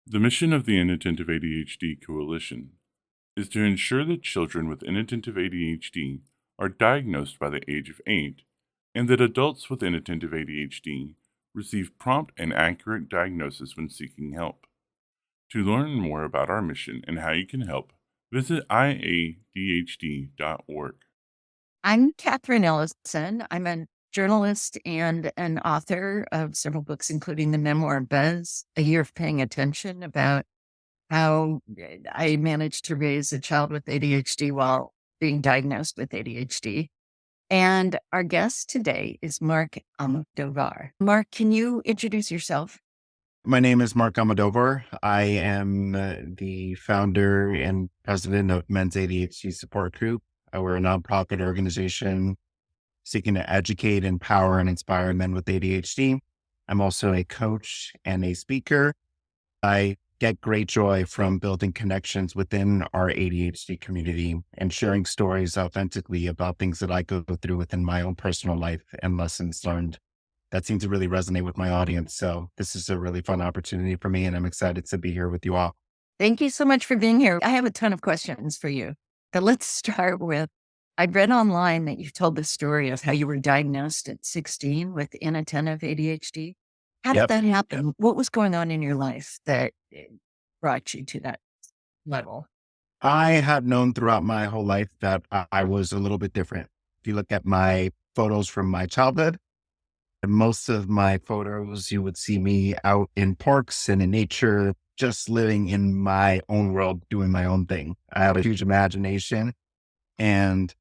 The mission of the Inattentive ADHD Coalition is to ensure that children with inattentive ADHD are diagnosed by the age of 8 and that adults with inattentive ADHD receive prompt and accurate diagnosis when seeking help. To learn more about our mission and how you can help, visit iadhd.org. I'm Catherine Ellison. I'm a journalist and an author of several books, including the memoir Buzz, A Year of Paying Attention, about how I managed to raise a child with ADHD while being diagnosed with ADHD. And our guest today is Marc Almodovar. Marc, can you introduce yourself? My name is Marc Almodovar. I am the founder and president of Men's ADHD Support Group. We're a nonprofit organization seeking to educate, empower, and inspire men with ADHD. I'm also a coach and a speaker. I get great joy from building connections within our ADHD community and sharing stories authentically about things that I go through within my own personal life and lessons learned that seemed to really resonate with my audience. So this is a really fun opportunity for me, and I'm excited to be here with you all. Thank you so much for being here. I have a ton of questions for you. But let's start with I read online that you told the story of how you were diagnosed at 16 with inattentive ADHD. How did Yep. that happen? What was going on in your life that brought you to that level? I had known throughout my whole life that I was a little bit different. If you look at my photos from my childhood, most of my photos, you would see me out in parks and in nature, just living in my own world, doing my own thing. I have a huge imagination, and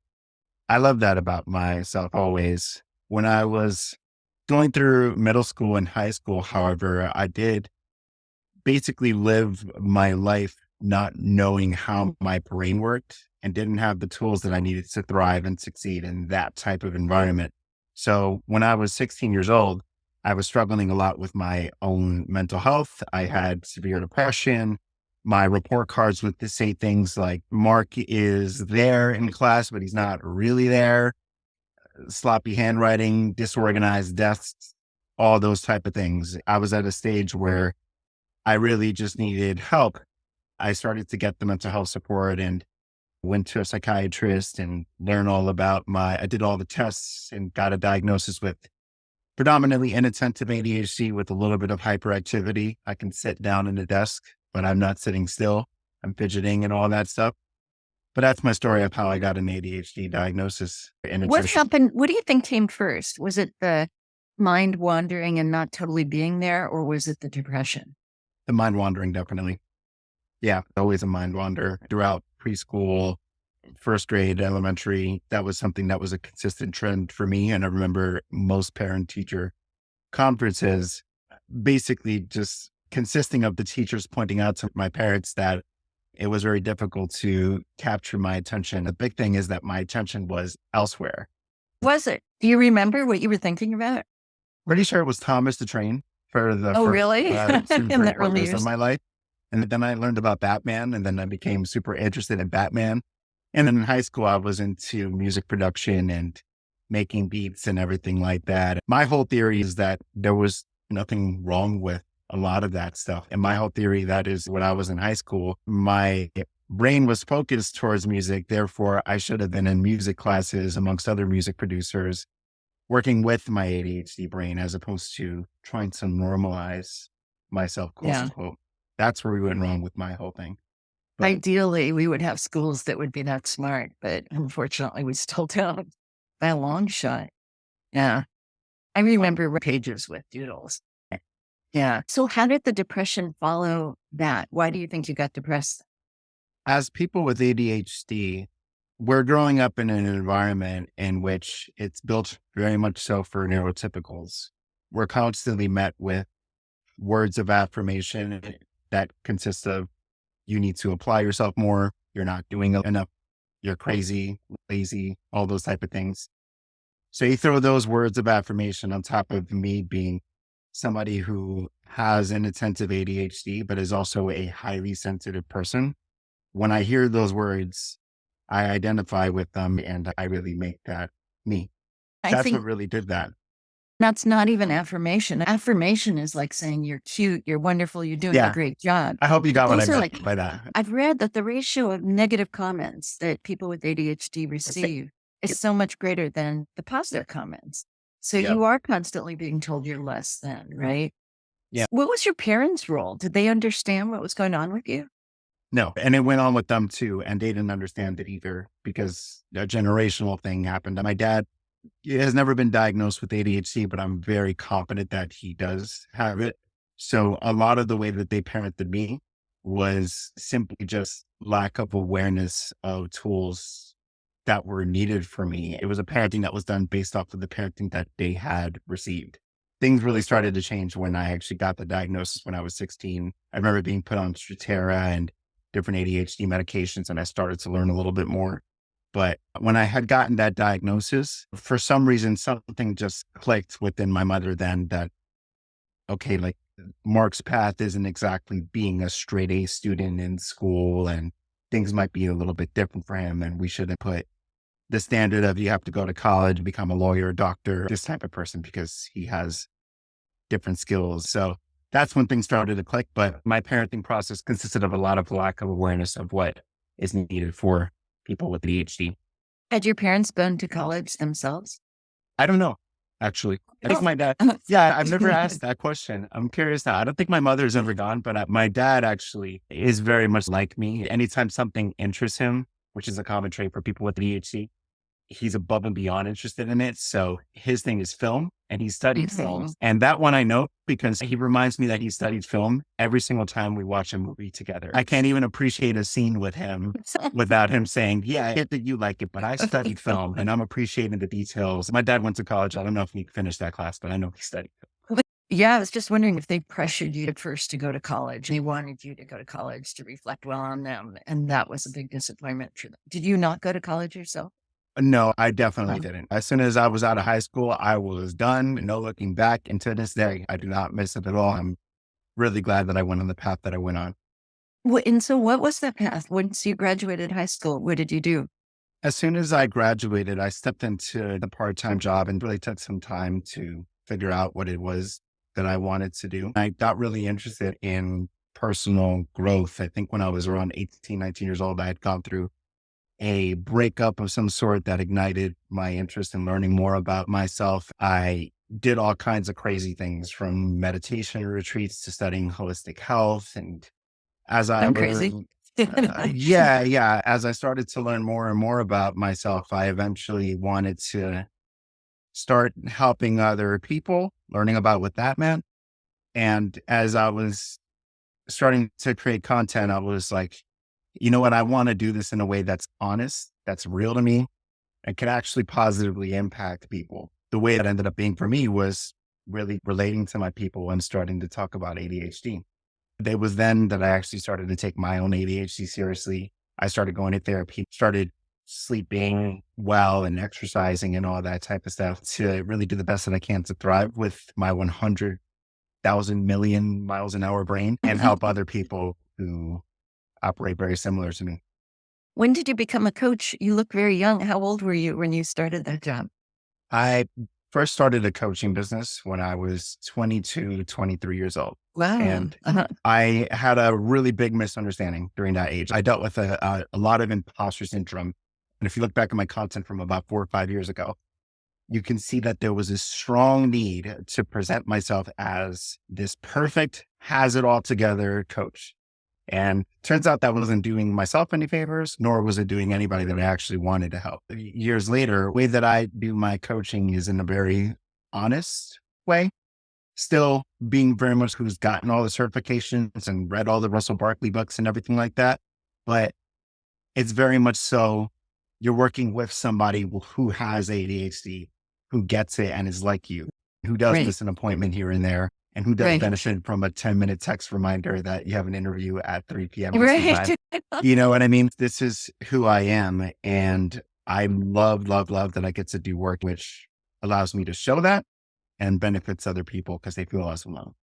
I love that about myself always. When I was going through middle school and high school, however, I did basically live my life not knowing how my brain worked and didn't have the tools that I needed to thrive and succeed in that type of environment. So when I was 16 years old, I was struggling a lot with my own mental health. I had severe depression. My report cards would say things like, Mark is there in class, but he's not really there. Sloppy handwriting, disorganized desks, all those type of things. I was at a stage where I really just needed help. I started to get the mental health support and went to a psychiatrist and learned all about I did all the tests and got a diagnosis with predominantly inattentive ADHD with a little bit of hyperactivity. I can sit down in a desk, but I'm not sitting still. I'm fidgeting and all that stuff. But that's my story of how I got an ADHD diagnosis in a What nutshell. happened? What do you think came first? Was it the mind wandering and not totally being there, or was it the depression? The mind wandering, definitely. Yeah, always a mind wander throughout preschool, first grade, elementary. That was something that was a consistent trend for me. And I remember most parent teacher conferences basically just consisting of the teachers pointing out to my parents that it was very difficult to capture my attention. The big thing is that my attention was elsewhere. Was it? Do you remember what you were thinking about? Pretty sure it was Thomas the Train for the Oh, first really? 2, In 3 the early quarters of years. my life. And then I learned about Batman, and then I became super interested in Batman. And then in high school, I was into music production and making beats and everything like that. My whole theory is that there was nothing wrong with a lot of that stuff. And my whole theory that is when I was in high school, my brain was focused towards music. Therefore, I should have been in music classes amongst other music producers, working with my ADHD brain as opposed to trying to normalize myself, quote Yeah. unquote. That's where we went wrong with my whole thing. But Ideally, we would have schools that would be that smart, but unfortunately, we still don't by a long shot. Yeah. I remember pages with doodles. Yeah. So, how did the depression follow that? Why do you think you got depressed? as people with ADHD, we're growing up in an environment in which it's built very much so for neurotypicals. We're constantly met with words of affirmation that consist of you need to apply yourself more, you're not doing enough, you're crazy, lazy, all those type of things. So you throw those words of affirmation on top of me being somebody who has an attentive ADHD, but is also a highly sensitive person. When I hear those words, I identify with them and I really make that me. I That's what think really did that. That's not even affirmation. Affirmation is like saying you're cute, you're wonderful, you're doing a Yeah. great job. I hope you got what I Those are meant like, by that. I've read that the ratio of negative comments that people with ADHD receive is so much greater than the positive comments. So Yep. you are constantly being told you're less than, right? Yeah. What was your parents' role? Did they understand what was going on with you? No. And it went on with them too. And they didn't understand it either because a generational thing happened. My dad has never been diagnosed with ADHD, but I'm very confident that he does have it. So a lot of the way that they parented me was simply just lack of awareness of tools that were needed for me. It was a parenting that was done based off of the parenting that they had received. Things really started to change when I actually got the diagnosis when I was 16. I remember being put on Strattera and different ADHD medications, and I started to learn a little bit more. But when I had gotten that diagnosis, for some reason, something just clicked within my mother then that, okay, like Mark's path isn't exactly being a straight A student in school, and things might be a little bit different for him. And we shouldn't put the standard of you have to go to college, become a lawyer, a doctor, this type of person, because he has different skills. So that's when things started to click. But my parenting process consisted of a lot of lack of awareness of what is needed for people with ADHD. Had your parents been to college themselves? I don't know, actually. I think Oh. my dad, yeah, I've never asked that question. I'm curious now. I don't think my mother's ever gone, but my dad actually is very much like me. Anytime something interests him, which is a common trait for people with ADHD, he's above and beyond interested in it. So his thing is film and he studied film. And that one I know because he reminds me that he studied film every single time we watch a movie together. I can't even appreciate a scene with him without him saying, yeah, I get that you like it, but I studied film and I'm appreciating the details. My dad went to college. I don't know if he finished that class, but I know he studied. Yeah, I was just wondering if they pressured you at first to go to college. They wanted you to go to college to reflect well on them. And that was a big disappointment for them. Did you not go to college yourself? No, I definitely didn't. As soon as I was out of high school, I was done. No looking back. And to this day, I do not miss it at all. I'm really glad that I went on the path that I went on. And so what was that path? Once you graduated high school, what did you do? As soon as I graduated, I stepped into the part-time job and really took some time to figure out what it was that I wanted to do. I got really interested in personal growth. I think when I was around 18, 19 years old, I had gone through a breakup of some sort that ignited my interest in learning more about myself. I did all kinds of crazy things from meditation retreats to studying holistic health. And as I I'm crazy. yeah. As I started to learn more and more about myself, I eventually wanted to start helping other people, learning about what that meant. And as I was starting to create content, I was like, you know what? I want to do this in a way that's honest, that's real to me, and can actually positively impact people. The way it ended up being for me was really relating to my people and starting to talk about ADHD. It was then that I actually started to take my own ADHD seriously. I started going to therapy, started sleeping well and exercising and all that type of stuff to really do the best that I can to thrive with my 100,000 million miles an hour brain and help other people who operate very similar to me. When did you become a coach? You look very young. How old were you when you started that job? I first started a coaching business when I was 22, 23 years old. Wow. And I had a really big misunderstanding during that age. I dealt with a lot of imposter syndrome. And if you look back at my content from about 4 or 5 years ago, you can see that there was a strong need to present myself as this perfect, has it all together coach. And turns out that wasn't doing myself any favors, nor was it doing anybody that I actually wanted to help. Years later, the way that I do my coaching is in a very honest way, still being very much who's gotten all the certifications and read all the Russell Barkley books and everything like that. But it's very much so you're working with somebody who has ADHD, who gets it and is like you, who does Right. miss an appointment here and there, and who does Right. benefit from a 10-minute text reminder that you have an interview at 3 p.m. Eastern time. Right. You know what I mean? This is who I am. And I love that I get to do work which allows me to show that and benefits other people because they feel less alone.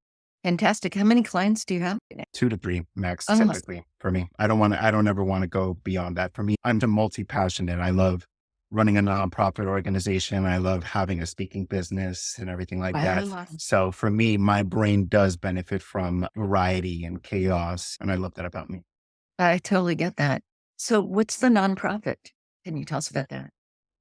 Fantastic. How many clients do you have? 2 to 3 max Oh. typically for me. I don't ever want to go beyond that. For me, I'm multi-passionate. I love running a nonprofit organization. I love having a speaking business and everything like that. Wow. So for me, my brain does benefit from variety and chaos. And I love that about me. I totally get that. So what's the nonprofit? Can you tell us about that?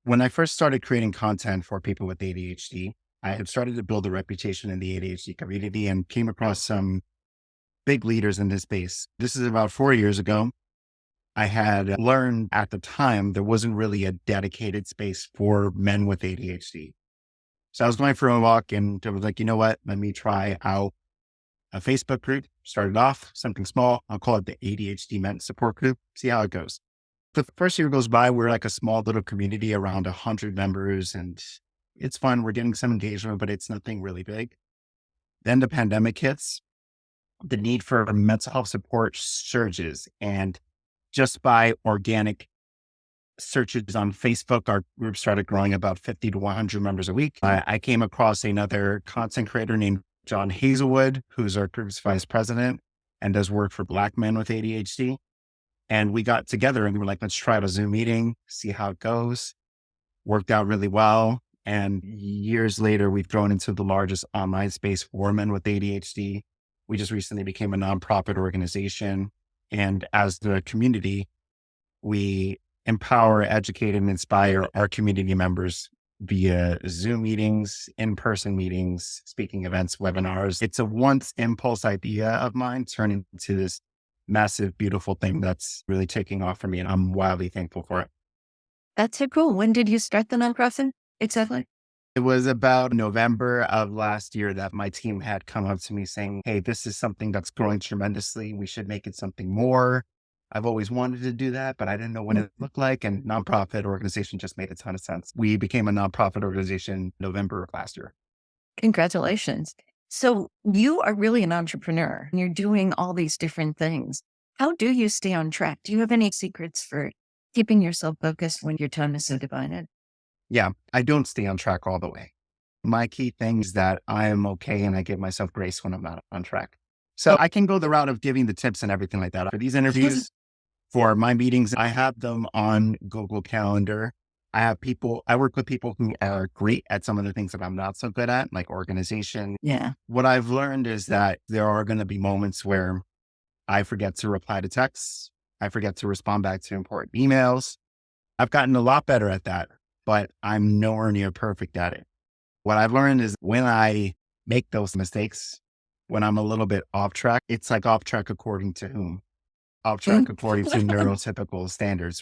When I first started creating content for people with ADHD, I had started to build a reputation in the ADHD community and came across some big leaders in this space. This is about 4 years ago. I had learned at the time there wasn't really a dedicated space for men with ADHD. So I was going for a walk and I was like, you know what? Let me try out a Facebook group. Started off something small. I'll call it the ADHD Men Support Group. See how it goes. The first year goes by, we're like a small little community around 100 members and it's fun. We're getting some engagement, but it's nothing really big. Then the pandemic hits. The need for mental health support surges. And just by organic searches on Facebook, our group started growing about 50 to 100 members a week. I came across another content creator named John Hazelwood, who's our group's vice president and does work for Black men with ADHD. And we got together and we were like, let's try out a Zoom meeting, see how it goes. Worked out really well. And years later, we've grown into the largest online space for men with ADHD. We just recently became a nonprofit organization. And as the community, we empower, educate, and inspire our community members via Zoom meetings, in-person meetings, speaking events, webinars. It's a once impulse idea of mine turning into this massive, beautiful thing that's really taking off for me. And I'm wildly thankful for it. That's so cool. When did you start the nonprofit? Exactly. It was about November of last year that my team had come up to me saying, hey, this is something that's growing tremendously. We should make it something more. I've always wanted to do that, but I didn't know what it looked like. And nonprofit organization just made a ton of sense. We became a nonprofit organization November of last year. Congratulations. So you are really an entrepreneur and you're doing all these different things. How do you stay on track? Do you have any secrets for keeping yourself focused when your time is so divided? Yeah, I don't stay on track all the way. My key thing is that I am okay and I give myself grace when I'm not on track. So I can go the route of giving the tips and everything like that. For these interviews, for my meetings, I have them on Google Calendar. I work with people who are great at some of the things that I'm not so good at, like organization. Yeah. What I've learned is that there are going to be moments where I forget to reply to texts. I forget to respond back to important emails. I've gotten a lot better at that, but I'm nowhere near perfect at it. What I've learned is when I make those mistakes, when I'm a little bit off track, it's like off track according to whom? Off track according to neurotypical standards.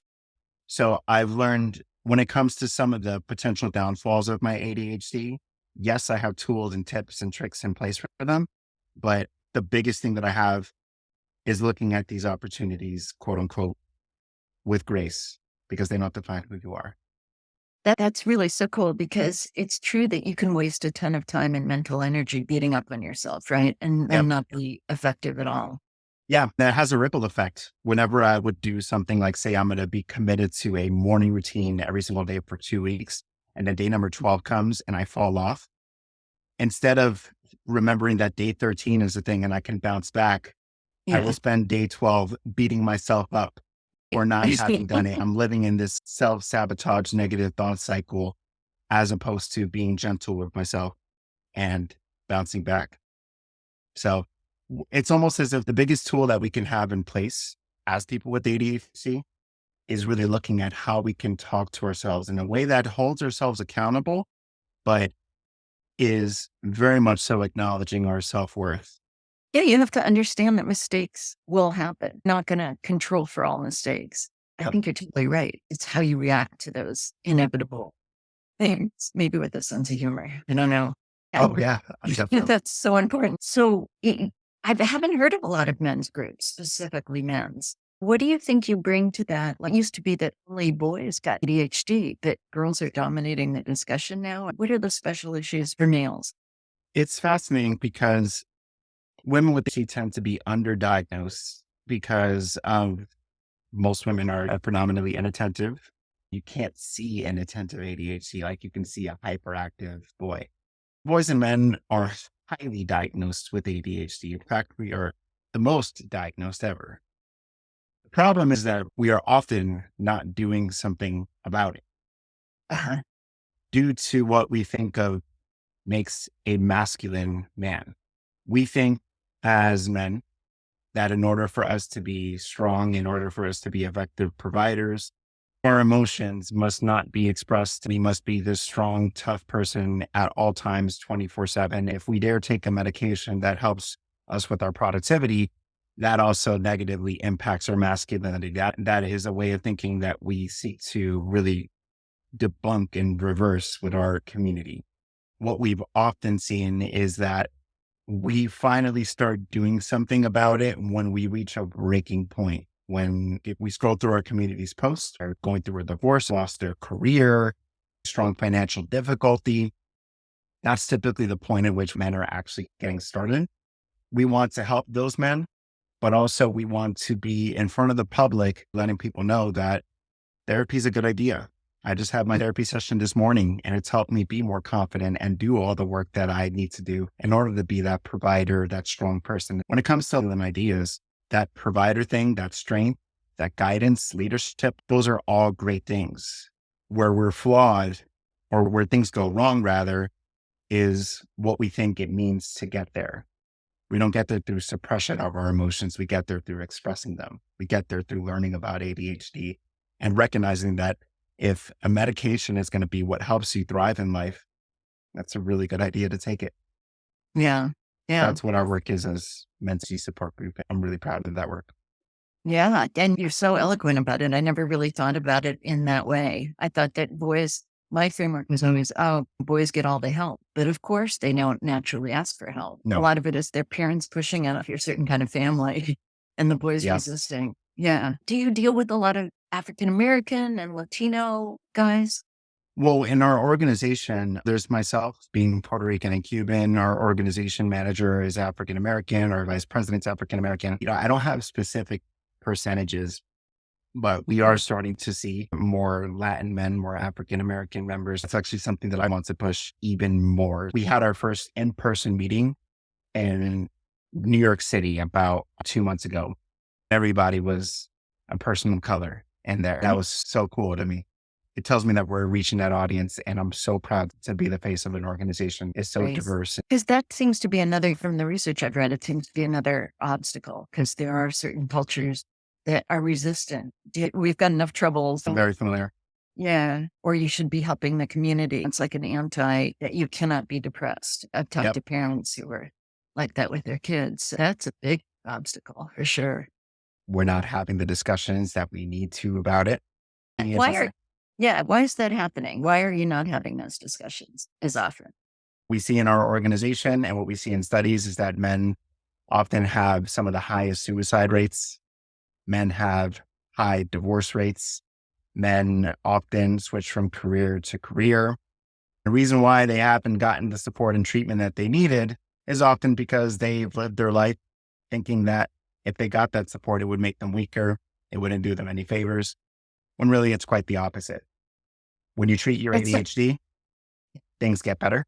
So I've learned when it comes to some of the potential downfalls of my ADHD, yes, I have tools and tips and tricks in place for them. But the biggest thing that I have is looking at these opportunities, quote unquote, with grace, because they don't define who you are. That's really so cool because it's true that you can waste a ton of time and mental energy beating up on yourself, right? And Yep. not be effective at all. Yeah, that has a ripple effect. Whenever I would do something like, say, I'm going to be committed to a morning routine every single day for 2 weeks, and then day number 12 comes and I fall off, instead of remembering that day 13 is the thing and I can bounce back, I will spend day 12 beating myself up or not having done it. I'm living in this self-sabotage negative thought cycle as opposed to being gentle with myself and bouncing back. So it's almost as if the biggest tool that we can have in place as people with ADHD is really looking at how we can talk to ourselves in a way that holds ourselves accountable, but is very much so acknowledging our self-worth. Yeah, you have to understand that mistakes will happen. Not going to control for all mistakes. I Yep. think you're totally right. It's how you react to those inevitable things, maybe with a sense of humor. I don't know. Oh yeah, Yeah, definitely. that's so important. So I haven't heard of a lot of men's groups, specifically men's. What do you think you bring to that? Like, it used to be that only boys got ADHD, but girls are dominating the discussion now. What are the special issues for males? It's fascinating because women with ADHD tend to be underdiagnosed because most women are predominantly inattentive. You can't see inattentive ADHD like you can see a hyperactive boy. Boys and men are highly diagnosed with ADHD. In fact, we are the most diagnosed ever. The problem is that we are often not doing something about it. Uh-huh. due to what we think of makes a masculine man. We think as men that in order for us to be strong, in order for us to be effective providers, our emotions must not be expressed. We must be this strong, tough person at all times, 24/7. If we dare take a medication that helps us with our productivity, that also negatively impacts our masculinity. That is a way of thinking that we seek to really debunk and reverse with our community. What we've often seen is that we finally start doing something about it when we reach a breaking point. When if we scroll through our community's posts, are going through a divorce, lost their career, strong financial difficulty, that's typically the point at which men are actually getting started. We want to help those men, but also we want to be in front of the public, letting people know that therapy is a good idea. I just had my therapy session this morning and it's helped me be more confident and do all the work that I need to do in order to be that provider, that strong person. When it comes to them ideas, that provider thing, that strength, that guidance, leadership, those are all great things. Where we're flawed or where things go wrong rather is what we think it means to get there. We don't get there through suppression of our emotions. We get there through expressing them. We get there through learning about ADHD and recognizing that if a medication is going to be what helps you thrive in life, that's a really good idea to take it. Yeah. Yeah. That's what our work is as men's support group. I'm really proud of that work. Yeah. And you're so eloquent about it. I never really thought about it in that way. I thought that my framework was always, oh, boys get all the help. But of course, they don't naturally ask for help. A No. lot of it is their parents pushing out if you're a certain kind of family and the boys Yeah. resisting. Yeah. Do you deal with a lot of African American and Latino guys? Well, in our organization, there's myself being Puerto Rican and Cuban. Our organization manager is African American. Our vice president's African American. I don't have specific percentages, but we are starting to see more Latin men, more African American members. That's actually something that I want to push even more. We had our first in-person meeting in New York City about 2 months ago. Everybody was a person of color in there. That was so cool to me. It tells me that we're reaching that audience, and I'm so proud to be the face of an organization. It's so diverse. Because that seems to be another, from the research I've read, it seems to be another obstacle because there are certain cultures that are resistant. We've got enough troubles. I'm very familiar. Yeah. Or you should be helping the community. It's like that you cannot be depressed. I've talked Yep. to parents who are like that with their kids. That's a big obstacle for sure. We're not having the discussions that we need to about it. Why is that happening? Why are you not having those discussions as often? We see in our organization and what we see in studies is that men often have some of the highest suicide rates. Men have high divorce rates. Men often switch from career to career. The reason why they haven't gotten the support and treatment that they needed is often because they've lived their life thinking that if they got that support, it would make them weaker. It wouldn't do them any favors. When really it's quite the opposite. When you treat your ADHD, things get better.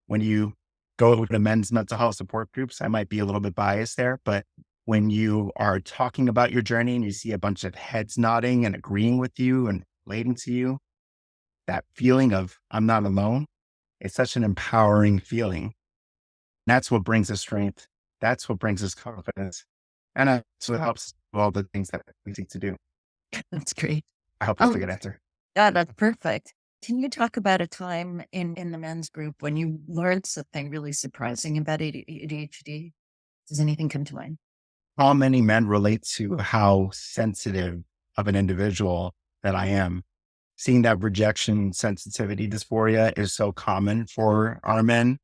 When you go to men's mental health support groups, I might be a little bit biased there, but when you are talking about your journey and you see a bunch of heads nodding and agreeing with you and relating to you, that feeling of I'm not alone, it's such an empowering feeling. That's what brings us strength. That's what brings us confidence. And that's what helps with all the things that we seek to do. That's great. I hope that's a good answer. Yeah, that's perfect. Can you talk about a time in the men's group when you learned something really surprising about ADHD? Does anything come to mind? How many men relate to how sensitive of an individual that I am? Seeing that rejection sensitivity dysphoria is so common for our men,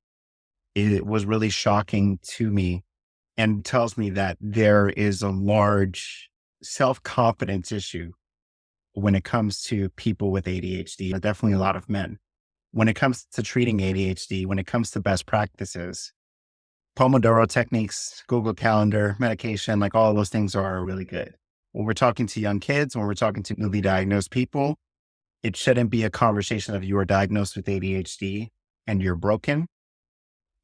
it was really shocking to me and tells me that there is a large self-confidence issue when it comes to people with ADHD, definitely a lot of men. When it comes to treating ADHD, when it comes to best practices, Pomodoro techniques, Google Calendar, medication, like all of those things are really good. When we're talking to young kids, when we're talking to newly diagnosed people, it shouldn't be a conversation of you are diagnosed with ADHD and you're broken.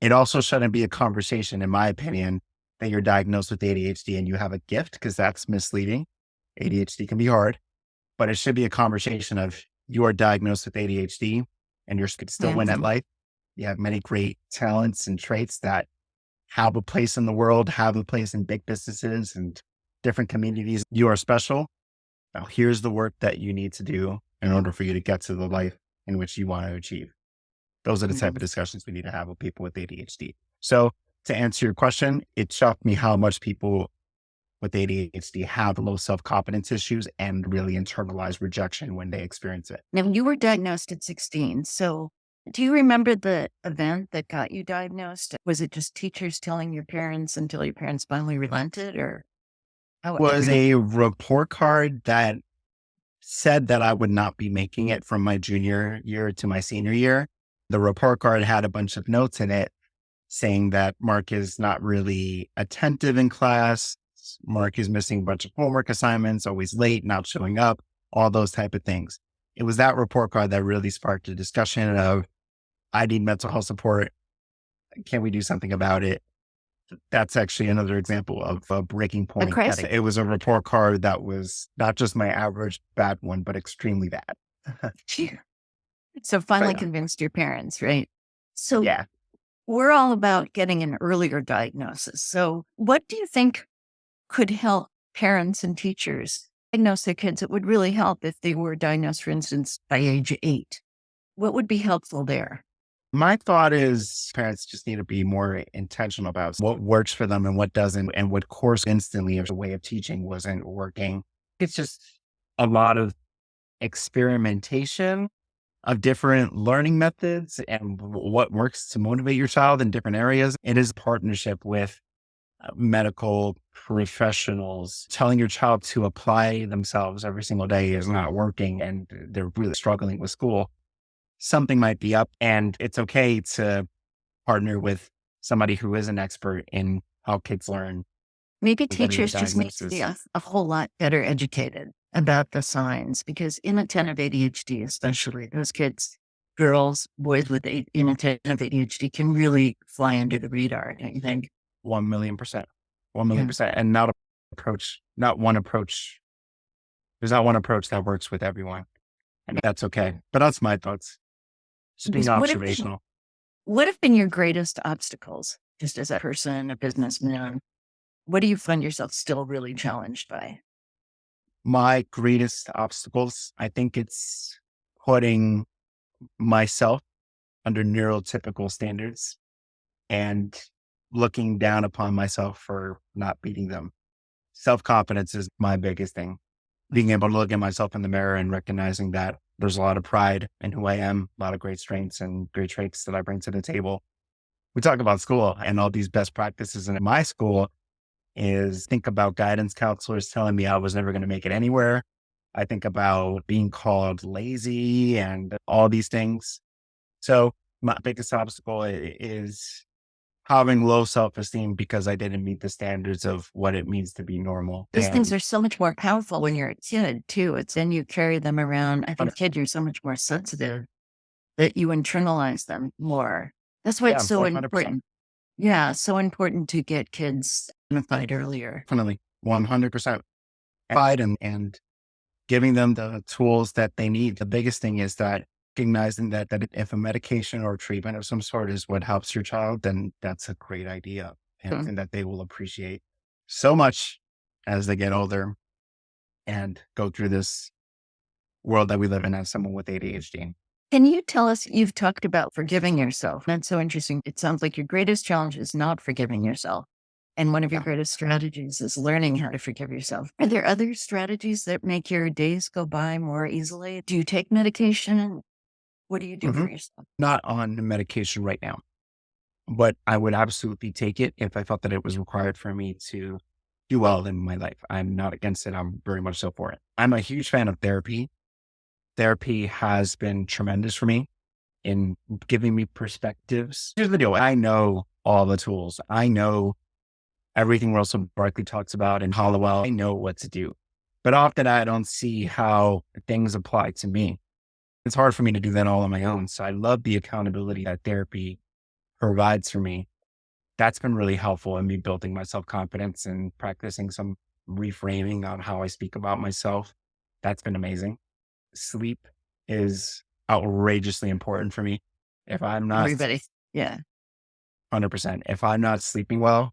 It also shouldn't be a conversation, in my opinion, that you're diagnosed with ADHD and you have a gift, because that's misleading. ADHD can be hard, but it should be a conversation of you are diagnosed with ADHD and you're could still win at Mhm. life. You have many great talents and traits that have a place in the world, have a place in big businesses and different communities. You are special. Now, here's the work that you need to do in order for you to get to the life in which you want to achieve. Those are the type of Mhm. discussions we need to have with people with ADHD. So, to answer your question, it shocked me how much people with ADHD have low self confidence issues and really internalize rejection when they experience it. Now, you were diagnosed at 16. So, do you remember the event that got you diagnosed? Was it just teachers telling your parents until your parents finally relented, or how? Was a report card that said that I would not be making it from my junior year to my senior year. The report card had a bunch of notes in it saying that Mark is not really attentive in class. Mark is missing a bunch of homework assignments, always late, not showing up, all those type of things. It was that report card that really sparked a discussion of, I need mental health support. Can we do something about it? That's actually another example of a breaking A point. That crisis. it was a report card that was not just my average bad one, but extremely bad. Phew. So, But finally yeah, convinced your parents, right? So, yeah. we're all about getting an earlier diagnosis. So, what do you think could help parents and teachers diagnose their kids? It would really help if they were diagnosed, for instance, by age 8. What would be helpful there? My thought is parents just need to be more intentional about what works for them and what doesn't, and what course instantly as a way of teaching wasn't working. It's just a lot of experimentation of different learning methods and what works to motivate your child in different areas. It is partnership with medical professionals. Telling your child to apply themselves every single day is not working and they're really struggling with school. Something might be up, and it's okay to partner with somebody who is an expert in how kids learn Maybe and getting the teachers just need to be diagnosis. a whole lot better educated about the signs because inattentive ADHD, especially those kids, girls, boys with inattentive ADHD can really fly under the radar, don't you think? 1,000,000%. 1,000,000%. Yeah. And not one approach. There's not one approach that works with everyone. And that's okay. But that's my thoughts. Just being What have been observational. what have been your greatest obstacles just as a person, a businessman? What do you find yourself still really challenged by? My greatest obstacles, I think it's putting myself under neurotypical standards and looking down upon myself for not beating them. Self confidence is my biggest thing. Being able to look at myself in the mirror and recognizing that there's a lot of pride in who I am, a lot of great strengths and great traits that I bring to the table. We talk about school and all these best practices. And in my school is think about guidance counselors telling me I was never going to make it anywhere. I think about being called lazy and all these things. So my biggest obstacle is having low self-esteem because I didn't meet the standards of what it means to be normal. Those things And are so much more powerful when you're a kid too. It's then you carry them around. I think kid, you're so much more sensitive that you internalize them more. That's why yeah, it's so 100%. important. Yeah, so important to get kids identified earlier. Definitely 100% pride and giving them the tools that they need. The biggest thing is that recognizing that if a medication or treatment of some sort is what helps your child, then that's a great idea and Mm. something that they will appreciate so much as they get older and go through this world that we live in as someone with ADHD. Can you tell us, you've talked about forgiving yourself. That's so interesting. It sounds like your greatest challenge is not forgiving yourself. And one of your Yeah. greatest strategies is learning how to forgive yourself. Are there other strategies that make your days go by more easily? Do you take medication? What do you do Mhm. for yourself? Not on medication right now, but I would absolutely take it if I felt that it was required for me to do well in my life. I'm not against it. I'm very much so for it. I'm a huge fan of therapy. Therapy has been tremendous for me in giving me perspectives. Here's the deal. I know all the tools. I know everything Russell Barkley talks about in Hollowell. I know what to do, but often I don't see how things apply to me. It's hard for me to do that all on my own. So I love the accountability that therapy provides for me. That's been really helpful in me building my self confidence and practicing some reframing on how I speak about myself. That's been amazing. Sleep. is outrageously important for me. If I'm not Everybody. Yeah. 100%, if I'm not sleeping well,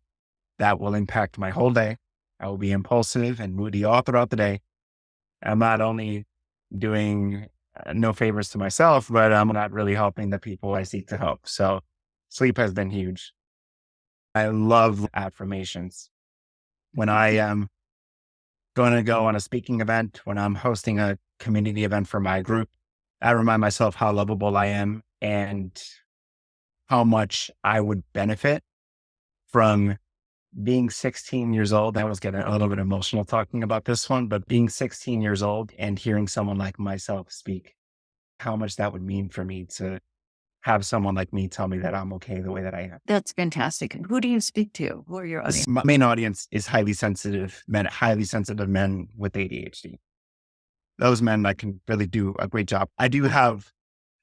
that will impact my whole day. I will be impulsive and moody all throughout the day. I'm not only doing no favors to myself, but I'm not really helping the people I seek to help. So sleep has been huge. I love affirmations. When I am going to go on a speaking event, when I'm hosting a community event for my group, I remind myself how lovable I am and how much I would benefit from being 16 years old. I was getting a little bit emotional talking about this one, but being 16 years old and hearing someone like myself speak, how much that would mean for me to have someone like me tell me that I'm okay the way that I am. That's fantastic. And who do you speak to? Who are your audience? My main audience is highly sensitive men with ADHD. Those men that can really do a great job. I do have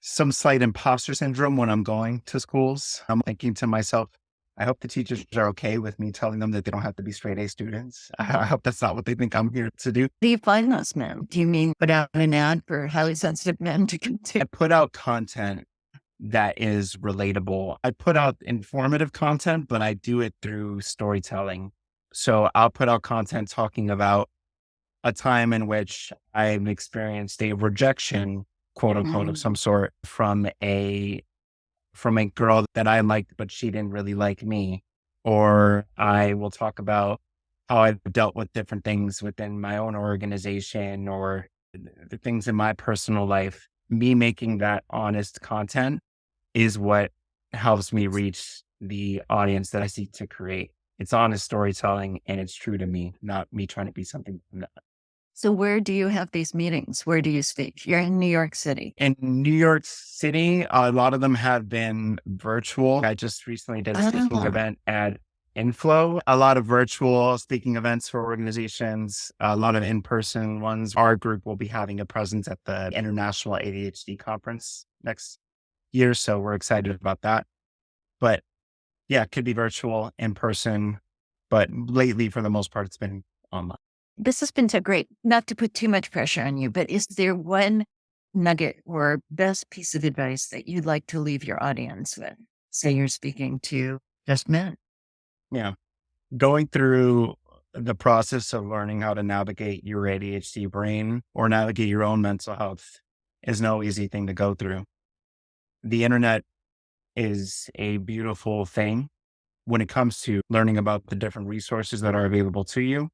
some slight imposter syndrome when I'm going to schools. I'm thinking to myself, I hope the teachers are okay with me telling them that they don't have to be straight A students. I hope that's not what they think I'm here to do. Do you find those men? Do you mean put out an ad for highly sensitive men to come to? I put out content that is relatable. I put out informative content, but I do it through storytelling. So I'll put out content talking about a time in which I've experienced a rejection, quote unquote, of some sort from a girl that I liked, but she didn't really like me. Or I will talk about how I've dealt with different things within my own organization or the things in my personal life. Me making that honest content is what helps me reach the audience that I seek to create. It's honest storytelling and it's true to me, not me trying to be something I'm not. So where do you have these meetings? Where do you speak? You're in New York City. In New York City, a lot of them have been virtual. I just recently did a speaking event at Inflow. A lot of virtual speaking events for organizations, a lot of in-person ones. Our group will be having a presence at the International ADHD Conference next year, so we're excited about that. But yeah, it could be virtual, in person, but lately, for the most part, it's been online. This has been so great. Not to put too much pressure on you, but is there one nugget or best piece of advice that you'd like to leave your audience with? Say you're speaking to just men. Yeah. Going through the process of learning how to navigate your ADHD brain or navigate your own mental health is no easy thing to go through. The internet is a beautiful thing when it comes to learning about the different resources that are available to you,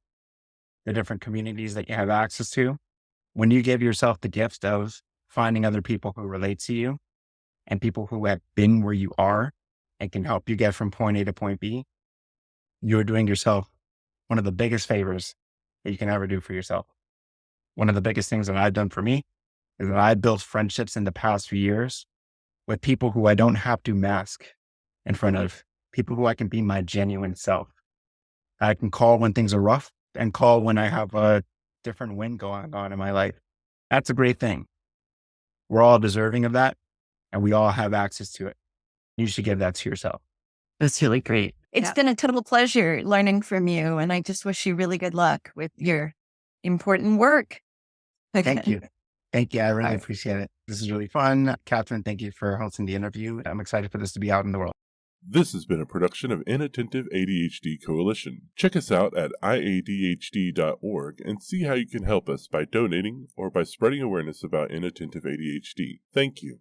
the different communities that you have access to. When you give yourself the gift of finding other people who relate to you and people who have been where you are and can help you get from point A to point B, you're doing yourself one of the biggest favors that you can ever do for yourself. One of the biggest things that I've done for me is that I built friendships in the past few years with people who I don't have to mask in front of, people who I can be my genuine self. I can call when things are rough and call when I have a different wind going on in my life. That's a great thing. We're all deserving of that and we all have access to it. You should give that to yourself. That's really great. It's been a total pleasure learning from you. And I just wish you really good luck with your important work. Thank you. Thank you. I really appreciate it. This is really fun. Catherine, thank you for hosting the interview. I'm excited for this to be out in the world. This has been a production of Inattentive ADHD Coalition. Check us out at iadhd.org and see how you can help us by donating or by spreading awareness about inattentive ADHD. Thank you.